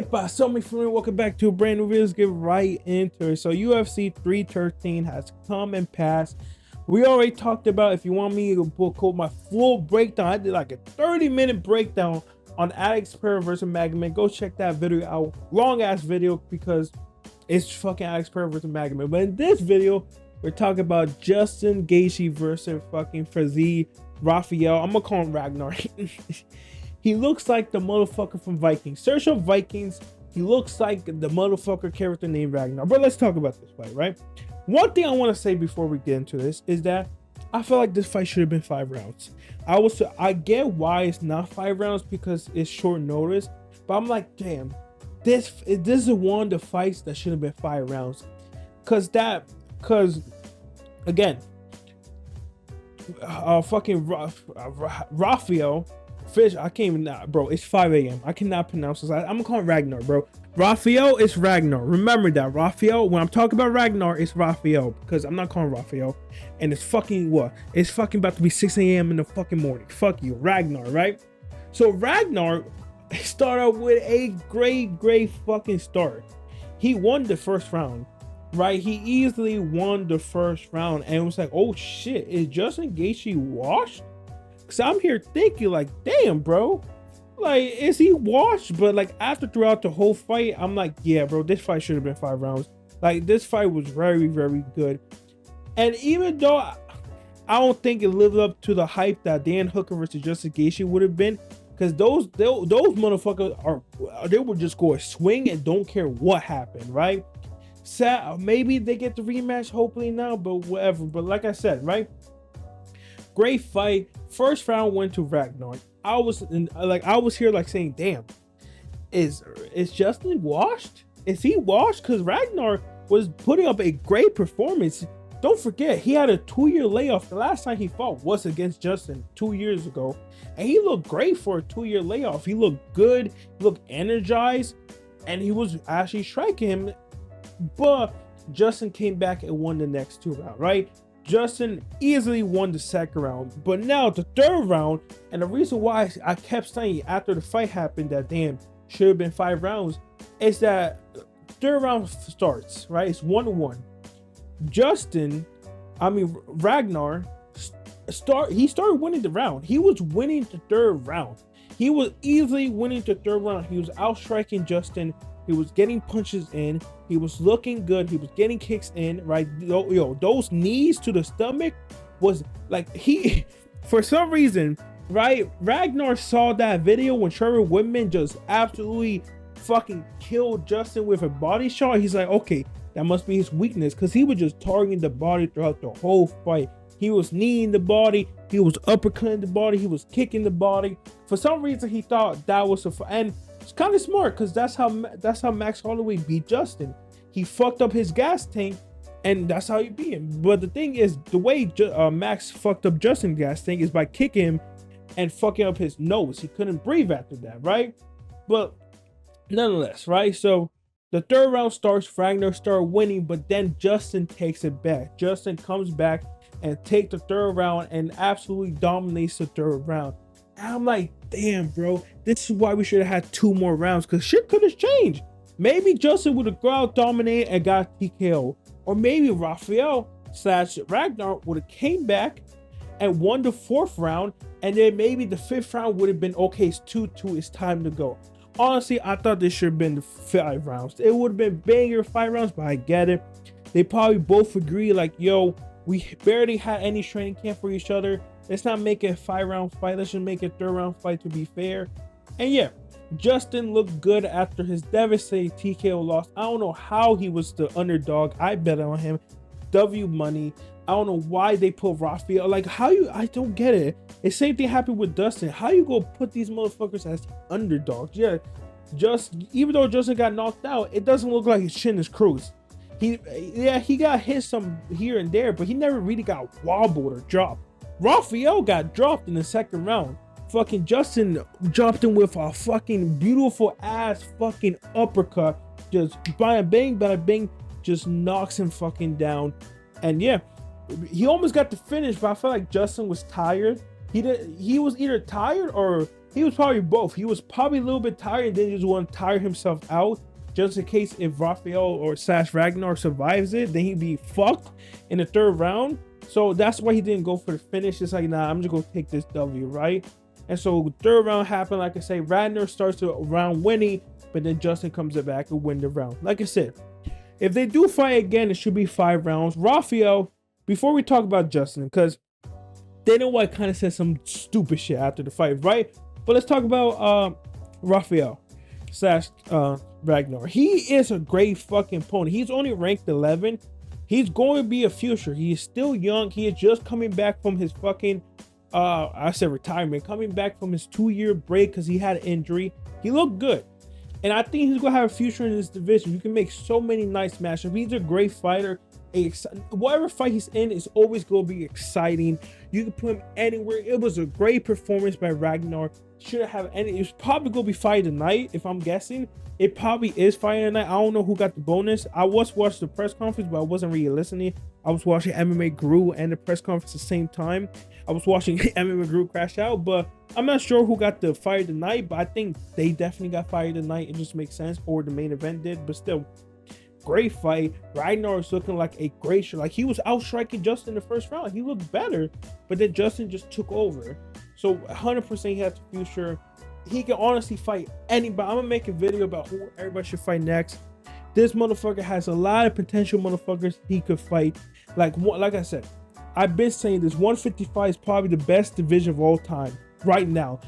But so many friends, welcome back to a brand new video. Let's get right into it. So UFC 313 has come and passed. We already talked about, if you want me to book my full breakdown, I did like a 30-minute breakdown on Alex Pereira versus Magomed. Go check that video out. Long ass video because it's fucking Alex Pereira versus Magomed. But in this video, we're talking about Justin Gaethje versus fucking Frazee Raphael. I'm gonna call him Ragnar. He looks like the motherfucker from Vikings. Search up Vikings. He looks like the motherfucker character named Ragnar. But let's talk about this fight, right? One thing I want to say before we get into this is that I feel like this fight should have been 5 rounds. I get why it's not 5 rounds because it's short notice, but I'm like, damn, this is one of the fights that should have been 5 rounds. Cause again, fucking Raphael. Fish, I can't even, bro. It's 5 a.m. I cannot pronounce this. I'm gonna call him Ragnar, bro. Raphael is Ragnar. Remember that. Raphael, when I'm talking about Ragnar, it's Raphael because I'm not calling Raphael. And it's fucking what? It's fucking about to be 6 a.m. in the fucking morning. Fuck you, Ragnar, right? So Ragnar started with a great fucking start. He won the first round, right? He easily won the first round, and it was like, oh shit, is Justin Gaethje washed? So I'm here thinking like, damn, bro, like, is he washed? But like throughout the whole fight, I'm like, yeah, bro, this fight should have been 5 rounds. Like, this fight was very good. And even though I don't think it lived up to the hype that Dan Hooker versus Justin Gaethje would have been, because those motherfuckers they would just go a swing and don't care what happened, right? So maybe they get the rematch, hopefully now, but whatever. But like I said, right? Great fight. First round went to Ragnar. I was here like saying, damn, is Justin washed? Is he washed? Because Ragnar was putting up a great performance. Don't forget, he had a 2-year layoff. The last time he fought was against Justin 2 years ago, and he looked great for a 2-year layoff. He looked good, he looked energized, and he was actually striking him. But Justin came back and won the next 2 rounds, right? Justin easily won the second round, but now the third round, and the reason why I kept saying after the fight happened that damn, should have been 5 rounds, is that third round starts, right? It's 1-1. Ragnar started winning the round. He was winning the third round. He was easily winning the third round. He was outstriking Justin. He was getting punches in. He was looking good. He was getting kicks in, right? Yo, those knees to the stomach was like, for some reason, right? Ragnar saw that video when Trevor Whitman just absolutely fucking killed Justin with a body shot. He's like, okay, that must be his weakness, because he was just targeting the body throughout the whole fight. He was kneeing the body. He was uppercutting the body. He was kicking the body. For some reason, he thought that was and it's kind of smart, because that's how Max Holloway beat Justin. He fucked up his gas tank, and that's how he beat him. But the thing is, the way Max fucked up Justin's gas tank is by kicking him and fucking up his nose. He couldn't breathe after that, right? But nonetheless, right? So the third round starts, Ragnar started winning, but then Justin takes it back. Justin comes back and takes the third round and absolutely dominates the third round. And I'm like, damn, bro, this is why we should have had 2 more rounds, because shit could have changed. Maybe Justin would have ground dominated and got TKO, or maybe Raphael / Ragnar would have came back and won the 4th round, and then maybe the 5th round would have been, okay, it's 2-2, it's time to go. Honestly, I thought this should have been the 5 rounds. It would have been banger 5 rounds, but I get it. They probably both agree like, yo, we barely had any training camp for each other. Let's not make it a 5-round fight. Let's just make it a 3rd round fight to be fair. And yeah, Justin looked good after his devastating TKO loss. I don't know how he was the underdog. I bet on him. W money. I don't know why they put Raphael. Like, I don't get it. It's same thing happened with Dustin. How you go put these motherfuckers as underdogs? Yeah, even though Justin got knocked out, it doesn't look like his chin is cruised. He got hit some here and there, but he never really got wobbled or dropped. Raphael got dropped in the second round. Fucking Justin dropped him with a fucking beautiful ass fucking uppercut. Just bada bang, bada bang, just knocks him fucking down. And yeah, he almost got the finish, but I felt like Justin was tired. He was either tired or He was probably both. He was probably a little bit tired and then just want to tire himself out just in case if Rafael or / Ragnar survives it, then he'd be fucked in the 3rd round. So that's why he didn't go for the finish. It's like, nah, I'm just gonna take this W, right? And so 3rd round happened. Like I say, Ragnar starts the round winning, but then Justin comes back and win the round. Like I said, if they do fight again, it should be 5 rounds. Rafael, before we talk about Justin, because Dana White kind of said some stupid shit after the fight, right? But let's talk about Rafael / Ragnar. He is a great fucking opponent. He's only ranked 11. He's going to be a future. He is still young. He is just coming back from his fucking I said retirement, coming back from his 2-year break because he had an injury. He looked good. And I think he's going to have a future in this division. You can make so many nice matchups. He's a great fighter. Whatever fight he's in is always going to be exciting. You can put him anywhere. It was a great performance by Ragnar. Shouldn't have any. It's probably going to be fight tonight, if I'm guessing. It probably is fight tonight. I don't know who got the bonus. I was watching the press conference, but I wasn't really listening. I was watching MMA Guru and the press conference at the same time. I was watching MMA Guru crash out, but I'm not sure who got the fire tonight, but I think they definitely got fired tonight. It just makes sense, or the main event did, but still, great fight. Ragnar is looking like a great shot. Like, he was outstriking Justin in the 1st round. He looked better, but then Justin just took over. So 100% he has the future. He can honestly fight anybody. I'm gonna make a video about who everybody should fight next. This motherfucker has a lot of potential motherfuckers he could fight. Like I said, I've been saying this, 155 is probably the best division of all time. Right now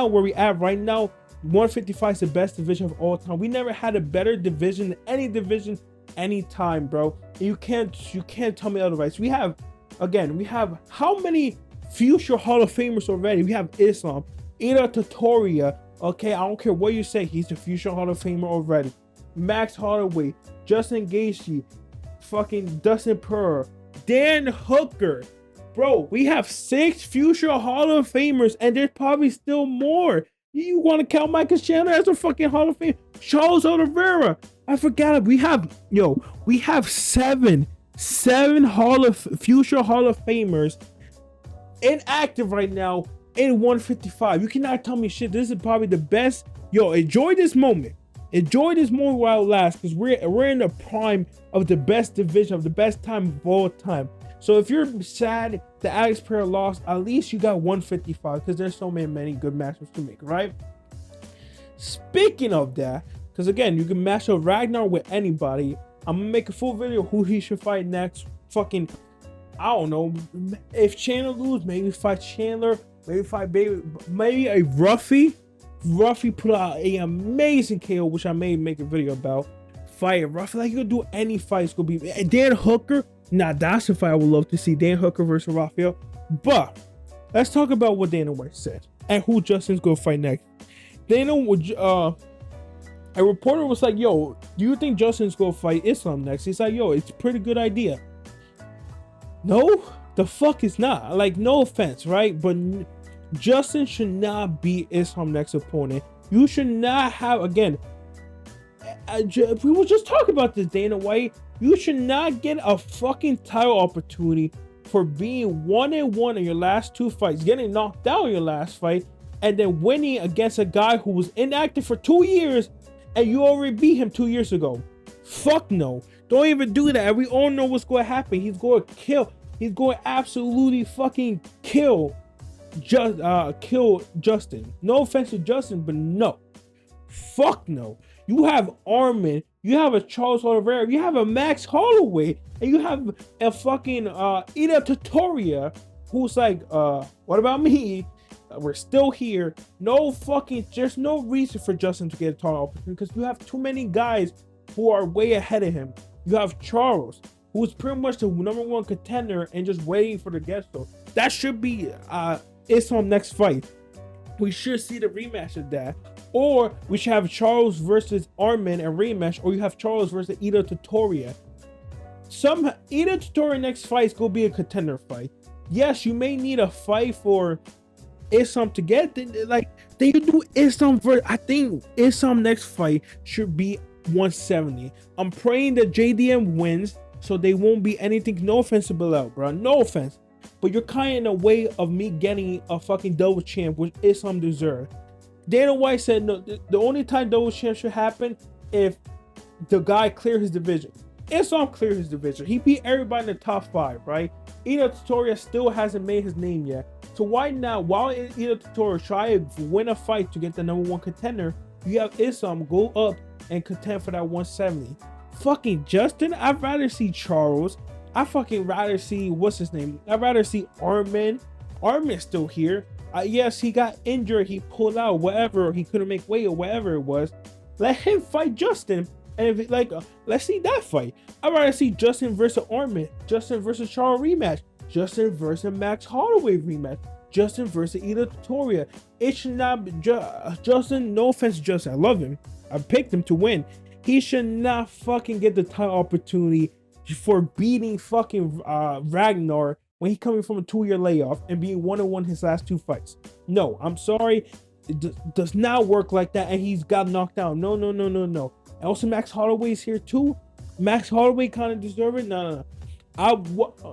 where we at right now, 155 is the best division of all time. We never had a better division than any division anytime, bro. You can't tell me otherwise. We have how many future Hall of Famers already? We have Islam, Ida Totoria. Okay, I don't care what you say, he's the future Hall of Famer already. Max Holloway, Justin Gaethje, fucking Dustin Poirier, Dan Hooker. Bro, we have 6 future Hall of Famers, and there's probably still more. You want to count Michael Chandler as a fucking Hall of Fame? Charles Oliveira. I forgot. We have 7 future Hall of Famers inactive right now in 155. You cannot tell me shit. This is probably the best. Enjoy this moment. Enjoy this moment while it lasts, because we're in the prime of the best division, of the best time of all time. So if you're sad that Alex Pereira lost, at least you got 155, because there's so many good matchups to make, right? Speaking of that, because again, you can match up Ragnar with anybody. I'm gonna make a full video who he should fight next. Fucking, I don't know. If Chandler loses, maybe fight Chandler. Maybe a Ruffy. Ruffy put out an amazing KO, which I may make a video about. Fight Ruffy, like, you can do any fight. It's gonna be Dan Hooker. Now that's a fight I would love to see, Dan Hooker versus Rafael. But let's talk about what Dana White said and who Justin's gonna fight next. A reporter was like, "Yo, do you think Justin's gonna fight Islam next?" He's like, "Yo, it's a pretty good idea." No, the fuck is not. Like, no offense, right? But Justin should not be Islam next opponent. You should not have, again, we were just talking about this, Dana White. You should not get a fucking title opportunity for being 1-1 in your last 2 fights, getting knocked out in your last fight, and then winning against a guy who was inactive for 2 years, and you already beat him 2 years ago. Fuck no. Don't even do that. We all know what's going to happen. He's going to kill. He's going to absolutely fucking kill Justin. No offense to Justin, but no. Fuck no. You have Armin, you have a Charles Oliveira, you have a Max Holloway, and you have a fucking Ida Totoria, who's like, what about me? We're still here. There's no reason for Justin to get a title opportunity, because you have too many guys who are way ahead of him. You have Charles, who's pretty much the #1 contender and just waiting for the guest. So that should be Islam's next fight. We should see the rematch of that. Or we should have Charles versus Armin and rematch, or you have Charles versus Ida Totoria. Ida Totoria next fight is going to be a contender fight. Yes, you may need a fight for Islam to get. Like, then you do Islam versus, I think Islam next fight should be 170. I'm praying that JDM wins, so they won't be anything. No offense to Bilal, bro. No offense. but you're kind of in a way of me getting a fucking double champ, which Islam deserved. Dana White said no, the only time double champ should happen if the guy clear his division. Islam cleared his division. He beat everybody in the top 5, right? Ida Tutoria still hasn't made his name yet. So why now, while Ida Tutoria try to win a fight to get the #1 contender, you have Islam go up and contend for that 170. Fucking Justin, I'd rather see Charles. I fucking rather see, what's his name? I'd rather see Armin. Armin's still here. Yes, he got injured. He pulled out, whatever. He couldn't make weight or whatever it was. Let him fight Justin. And if let's see that fight. I'd rather see Justin versus Armin, Justin versus Charles rematch, Justin versus Max Holloway rematch, Justin versus Ida Tutoria. It should not be Justin. No offense to Justin, I love him. I picked him to win. He should not fucking get the title opportunity for beating fucking Ragnar when he's coming from a 2-year layoff and being 1-1 his last 2 fights. No, I'm sorry. It does not work like that, and he's got knocked out. No. And also, Max Holloway is here too. Max Holloway kind of deserve it. No.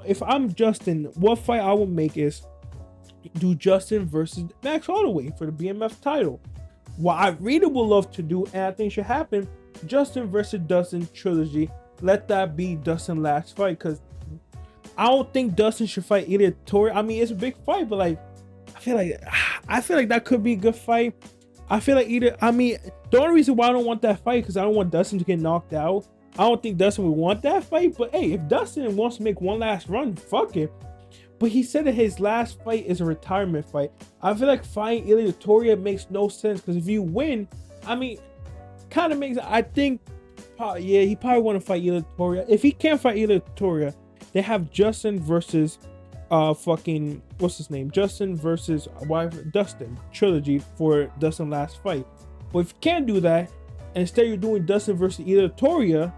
If I'm Justin, what fight I will make is do Justin versus Max Holloway for the BMF title. What I really would love to do, and I think should happen, Justin versus Dustin trilogy. Let that be Dustin's last fight, because I don't think Dustin should fight Ida Tutoria. I mean, it's a big fight, but like, I feel like that could be a good fight. I feel like the only reason why I don't want that fight because I don't want Dustin to get knocked out. I don't think Dustin would want that fight, but hey, if Dustin wants to make one last run, fuck it. But he said that his last fight is a retirement fight. I feel like fighting Ida Tutoria makes no sense, because if you win, kind of makes, I think, yeah, he probably want to fight Ida Tutoria. If he can't fight Ida Tutoria, they have Justin versus fucking, what's his name? Justin versus Dustin trilogy for Dustin's last fight. But if you can't do that, and instead you're doing Dustin versus Ida Tutoria,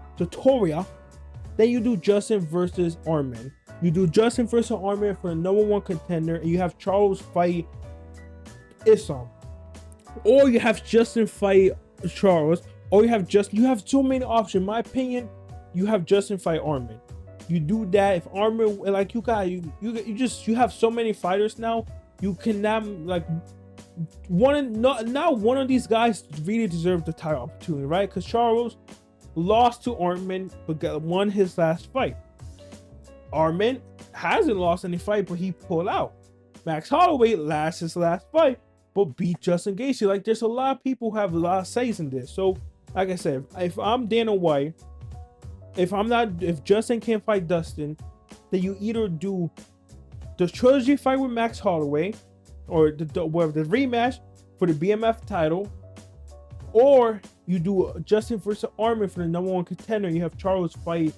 then you do Justin versus Armin. You do Justin versus Armin for the #1 contender, and you have Charles fight Islam. Or you have Justin fight Charles, or you have so many options. In my opinion, you have Justin fight Armin. You do that. If Armin, like, you have so many fighters now, you cannot, like, not one of these guys really deserve the title opportunity, right? Because Charles lost to Armin but won his last fight. Armin hasn't lost any fight, but he pulled out. Max Holloway lost his last fight but beat Justin Gaethje. Like, there's a lot of people who have a lot of says in this. So like I said, if I'm Dana White, if Justin can't fight Dustin, then you either do the trilogy fight with Max Holloway, or the rematch for the BMF title, or you do Justin versus Armin for the #1 contender. You have Charles fight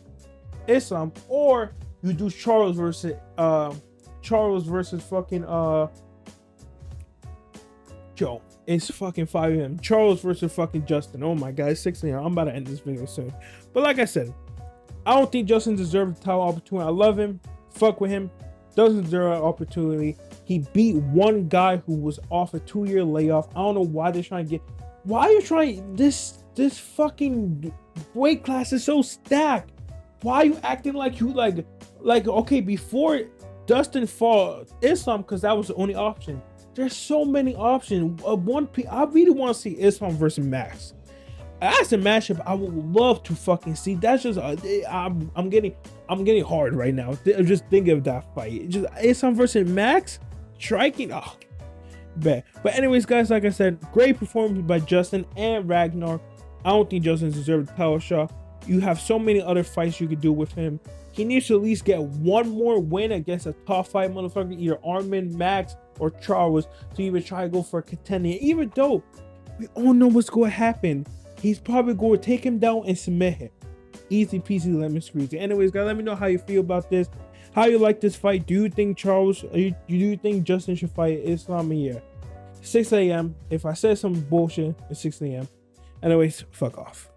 Islam, or you do Charles versus fucking Joe. It's fucking 5 a.m. Charles versus fucking Justin. Oh my god, it's 6 a.m. I'm about to end this video soon. But like I said, I don't think Justin deserves the title opportunity. I love him. Fuck with him. Doesn't deserve an opportunity. He beat one guy who was off a 2-year layoff. I don't know why they're trying to get. Why are you trying this fucking weight class is so stacked? Why are you acting like you like okay, before Dustin fought Islam, because that was the only option. There's so many options. I really want to see Islam versus Max. That's a matchup I would love to fucking see. That's just I'm getting hard right now. Just think of that fight. Just Islam versus Max striking. Oh, bad. But anyways, guys, like I said, great performance by Justin and Ragnar. I don't think Justin deserves the title shot. You have so many other fights you could do with him. He needs to at least get one more win against a top 5 motherfucker, either Armin, Max, or Charles, to even try to go for a contender. Even though we all know what's going to happen, he's probably going to take him down and submit him. Easy peasy lemon squeezy. Anyways, guys, let me know how you feel about this. How you like this fight? Do you think do you think Justin should fight Islam? Yeah, 6 a.m. If I said some bullshit, it's 6 a.m. Anyways, fuck off.